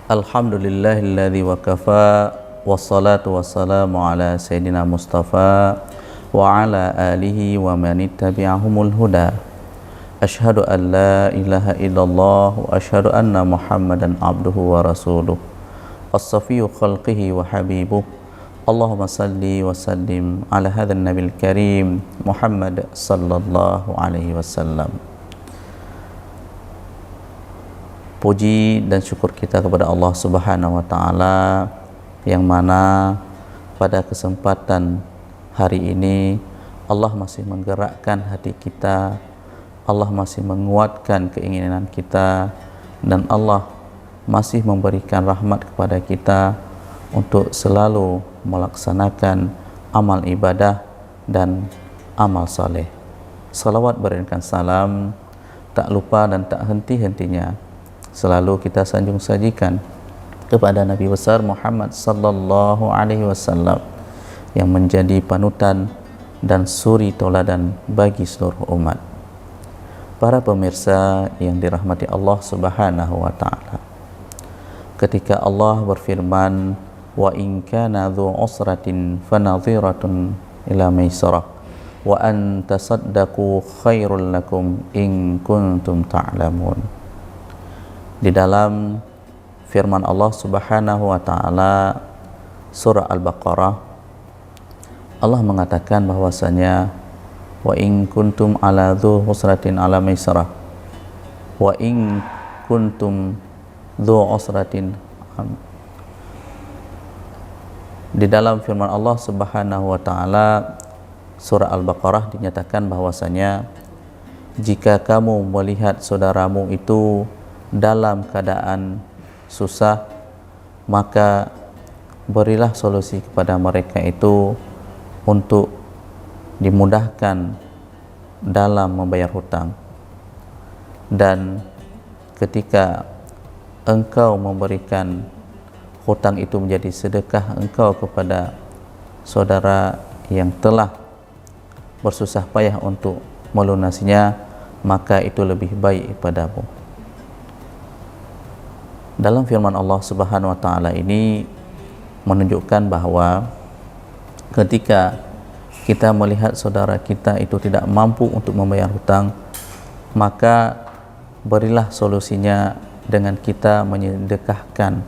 Alhamdulillahilladzi wa kafa, wassalatu wassalamu ala sayyidina Mustafa wa ala alihi wa man ittabi'ahumul huda. Asyhadu an la ilaha illallah wa asyhadu anna Muhammadan abduhu wa rasuluh, as-safiyyu khalqihi wa habibuh. Allahumma salli wa sallim ala hadzal nabil karim Muhammad sallallahu alaihi wasallam. Puji dan syukur kita kepada Allah Subhanahu wa taala yang mana pada kesempatan hari ini Allah masih menggerakkan hati kita, Allah masih menguatkan keinginan kita, dan Allah masih memberikan rahmat kepada kita untuk selalu melaksanakan amal ibadah dan amal saleh. Salawat berikan salam tak lupa dan tak henti-hentinya selalu kita sanjung sajikan kepada Nabi besar Muhammad sallallahu alaihi wasallam yang menjadi panutan dan suri tauladan bagi seluruh umat. Para pemirsa yang dirahmati Allah Subhanahu wa taala, ketika Allah berfirman, wa in kana dzu usratin fanadhiratun ila maisarah wa an tasaddaqu khairul lakum in kuntum ta'lamun. Di dalam firman Allah Subhanahu wa taala surah Al-Baqarah, Allah mengatakan bahwasanya wa in kuntum ala dzu usratin ala maisarah wa in kuntum dzu usratin. Di dalam firman Allah Subhanahu wa taala surah Al-Baqarah dinyatakan bahwasanya jika kamu melihat saudaramu itu dalam keadaan susah, maka berilah solusi kepada mereka itu untuk dimudahkan dalam membayar hutang. Dan ketika engkau memberikan hutang itu menjadi sedekah engkau kepada saudara yang telah bersusah payah untuk melunasinya, maka itu lebih baik padamu. Dalam firman Allah Subhanahu wa taala ini menunjukkan bahwa ketika kita melihat saudara kita itu tidak mampu untuk membayar hutang, maka berilah solusinya dengan kita menyedekahkan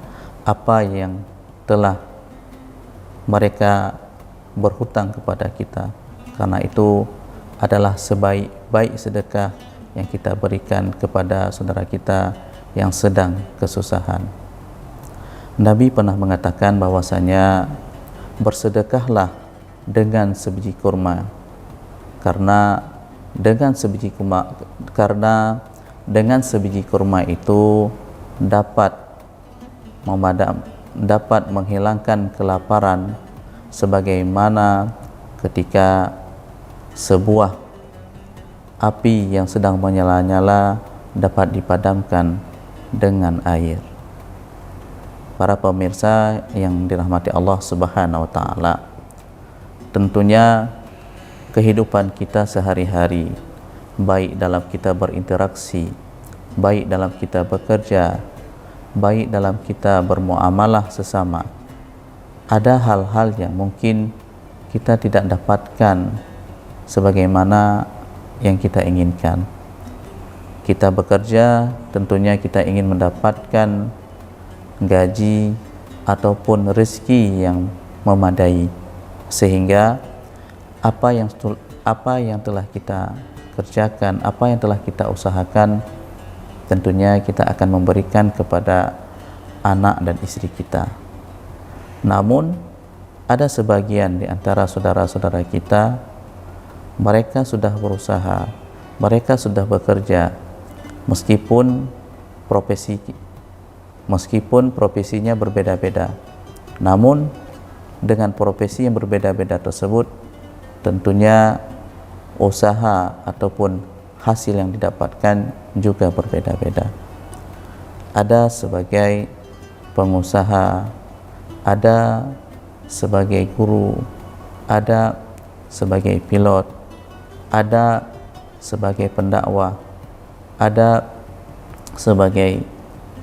apa yang telah mereka berhutang kepada kita, karena itu adalah sebaik-baik sedekah yang kita berikan kepada saudara kita yang sedang kesusahan. Nabi pernah mengatakan bahwasanya bersedekahlah dengan sebiji kurma, karena dengan sebiji kurma itu dapat menghilangkan kelaparan, sebagaimana ketika sebuah api yang sedang menyala-nyala dapat dipadamkan dengan air. Para pemirsa yang dirahmati Allah Subhanahu wa taala, tentunya kehidupan kita sehari-hari, baik dalam kita berinteraksi, baik dalam kita bekerja, baik dalam kita bermuamalah sesama, ada hal-hal yang mungkin kita tidak dapatkan sebagaimana yang kita inginkan. Kita bekerja, tentunya kita ingin mendapatkan gaji ataupun rezeki yang memadai, sehingga apa yang telah kita kerjakan, apa yang telah kita usahakan, tentunya kita akan memberikan kepada anak dan istri kita. Namun ada sebagian di antara saudara-saudara kita, mereka sudah berusaha, mereka sudah bekerja, meskipun profesinya berbeda-beda, Namun dengan profesi yang berbeda-beda tersebut, tentunya usaha ataupun hasil yang didapatkan juga berbeda-beda. Ada sebagai pengusaha, ada sebagai guru, ada sebagai pilot, ada sebagai pendakwah, ada sebagai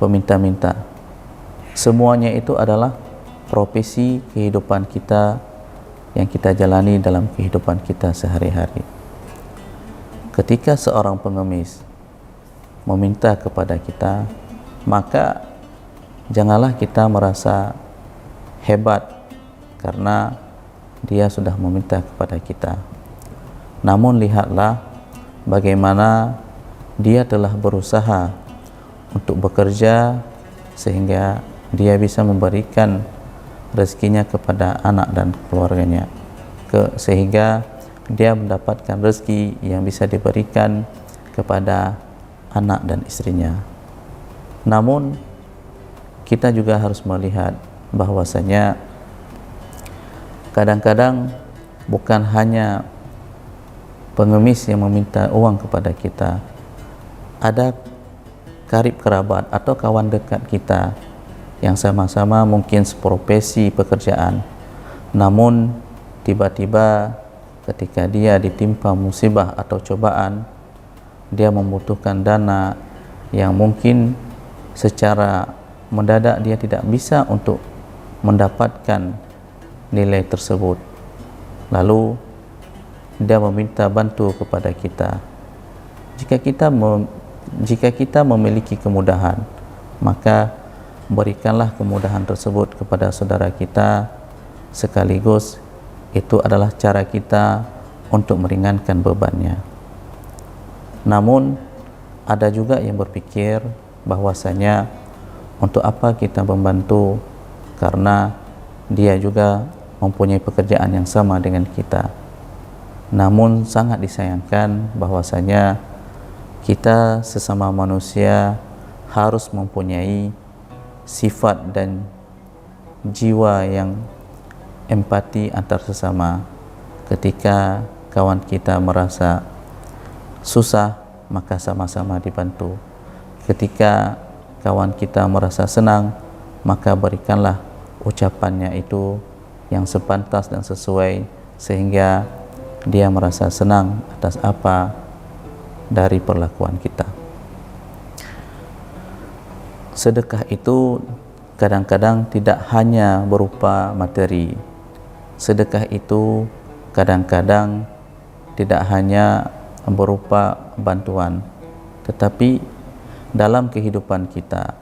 peminta-minta. Semuanya itu adalah profesi kehidupan kita yang kita jalani dalam kehidupan kita sehari-hari. Ketika seorang pengemis meminta kepada kita, maka janganlah kita merasa hebat karena dia sudah meminta kepada kita. Namun lihatlah bagaimana dia telah berusaha untuk bekerja sehingga dia bisa memberikan rezekinya kepada anak dan keluarganya, sehingga dia mendapatkan rezeki yang bisa diberikan kepada anak dan istrinya. Namun kita juga harus melihat bahwasanya kadang-kadang bukan hanya pengemis yang meminta uang kepada kita, ada karib kerabat atau kawan dekat kita yang sama-sama mungkin seprofesi pekerjaan, namun tiba-tiba ketika dia ditimpa musibah atau cobaan, dia membutuhkan dana yang mungkin secara mendadak dia tidak bisa untuk mendapatkan nilai tersebut. Lalu dia meminta bantu kepada kita. Jika kita memiliki kemudahan, maka berikanlah kemudahan tersebut kepada saudara kita, sekaligus itu adalah cara kita untuk meringankan bebannya. Namun ada juga yang berpikir bahwasanya untuk apa kita membantu, karena dia juga mempunyai pekerjaan yang sama dengan kita. Namun sangat disayangkan bahwasanya kita sesama manusia harus mempunyai sifat dan jiwa yang empati antar sesama. Ketika kawan kita merasa susah, maka sama-sama dibantu. Ketika kawan kita merasa senang, maka berikanlah ucapannya itu yang sepantas dan sesuai, sehingga dia merasa senang atas apa dari perlakuan kita. Sedekah itu kadang-kadang tidak hanya berupa materi. Sedekah itu kadang-kadang tidak hanya berupa bantuan, tetapi dalam kehidupan kita,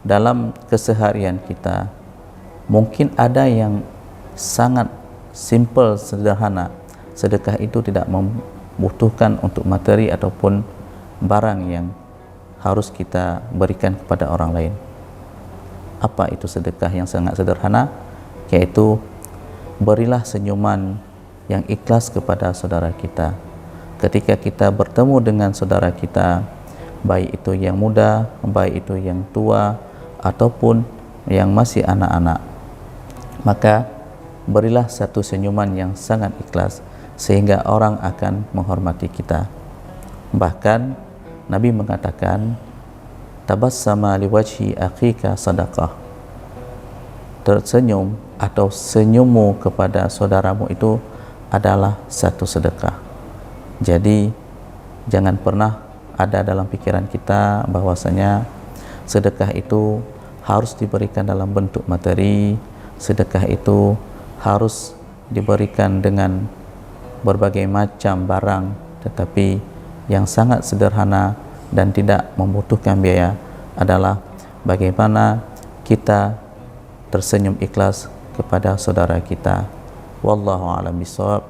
dalam keseharian kita, mungkin ada yang sangat simple, sederhana. Sedekah itu tidak membutuhkan untuk materi ataupun barang yang harus kita berikan kepada orang lain. Apa itu sedekah yang sangat sederhana? Yaitu berilah senyuman yang ikhlas kepada saudara kita. Ketika kita bertemu dengan saudara kita, baik itu yang muda, baik itu yang tua, ataupun yang masih anak-anak, maka berilah satu senyuman yang sangat ikhlas, sehingga orang akan menghormati kita. Bahkan Nabi mengatakan, tabassama liwajhi akhika sadaqah. Tersenyum atau senyummu kepada saudaramu itu adalah satu sedekah. Jadi jangan pernah ada dalam pikiran kita bahwasanya sedekah itu harus diberikan dalam bentuk materi, sedekah itu harus diberikan dengan berbagai macam barang, tetapi yang sangat sederhana dan tidak membutuhkan biaya adalah bagaimana kita tersenyum ikhlas kepada saudara kita. Wallahu a'lam bishawab.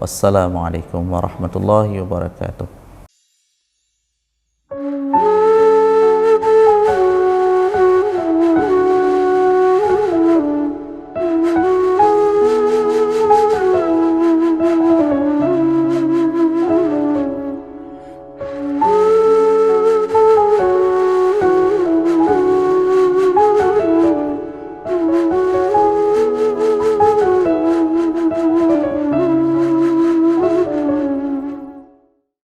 Wassalamualaikum warahmatullahi wabarakatuh.